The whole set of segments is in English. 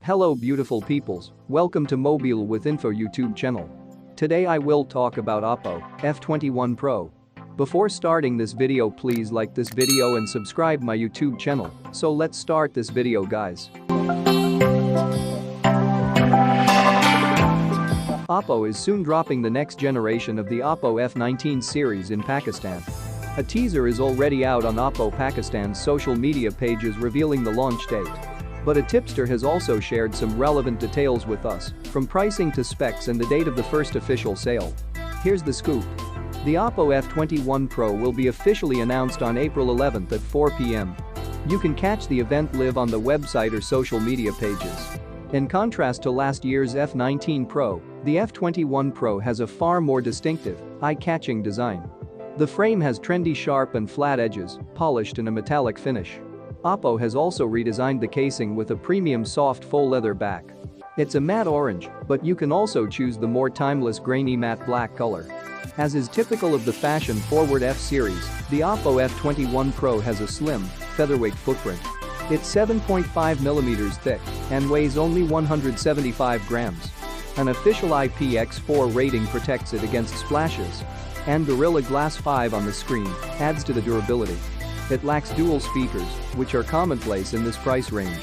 Hello beautiful peoples, welcome to Mobile with Info YouTube channel. Today I will talk about OPPO F21 Pro. Before starting this video, please like this video and subscribe my YouTube channel. So let's start this video guys. OPPO is soon dropping the next generation of the OPPO F19 series in Pakistan. A teaser is already out on OPPO Pakistan's social media pages revealing the launch date. But a tipster has also shared some relevant details with us, from pricing to specs and the date of the first official sale. Here's the scoop. The OPPO F21 Pro will be officially announced on April 11th at 4 p.m. You can catch the event live on the website or social media pages. In contrast to last year's F19 Pro, the F21 Pro has a far more distinctive, eye-catching design. The frame has trendy sharp and flat edges, polished in a metallic finish. OPPO has also redesigned the casing with a premium soft faux leather back. It's a matte orange, but you can also choose the more timeless grainy matte black color. As is typical of the fashion-forward F series, the OPPO F21 Pro has a slim, featherweight footprint. It's 7.5mm thick and weighs only 175 grams. An official IPX4 rating protects it against splashes. And Gorilla Glass 5 on the screen adds to the durability. It lacks dual speakers, which are commonplace in this price range.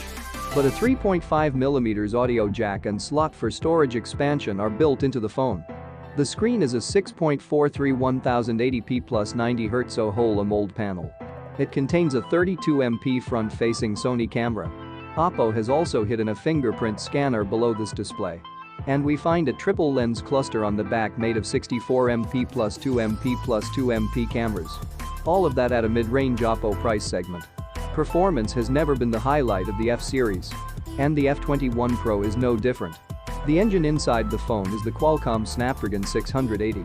But a 3.5mm audio jack and slot for storage expansion are built into the phone. The screen is a 6.43 1080p plus 90Hz whole AMOLED panel. It contains a 32MP front-facing Sony camera. OPPO has also hidden a fingerprint scanner below this display. And we find a triple lens cluster on the back made of 64MP plus 2MP plus 2MP cameras. All of that at a mid-range OPPO price segment. Performance has never been the highlight of the F series. And the F21 Pro is no different. The engine inside the phone is the Qualcomm Snapdragon 680.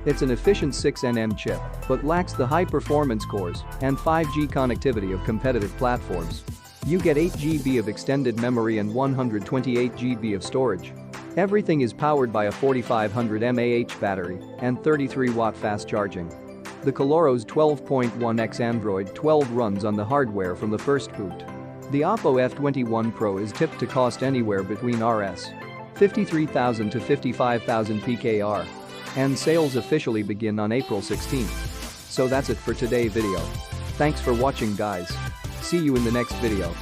It's an efficient 6nm chip, but lacks the high-performance cores and 5G connectivity of competitive platforms. You get 8GB of extended memory and 128GB of storage. Everything is powered by a 4500 mAh battery and 33-watt fast charging. The Coloro's 12.1x Android 12 runs on the hardware from the first boot. The OPPO F21 Pro is tipped to cost anywhere between Rs. 53,000 to 55,000 PKR. And sales officially begin on April 16th. So that's it for today's video. Thanks for watching guys. See you in the next video.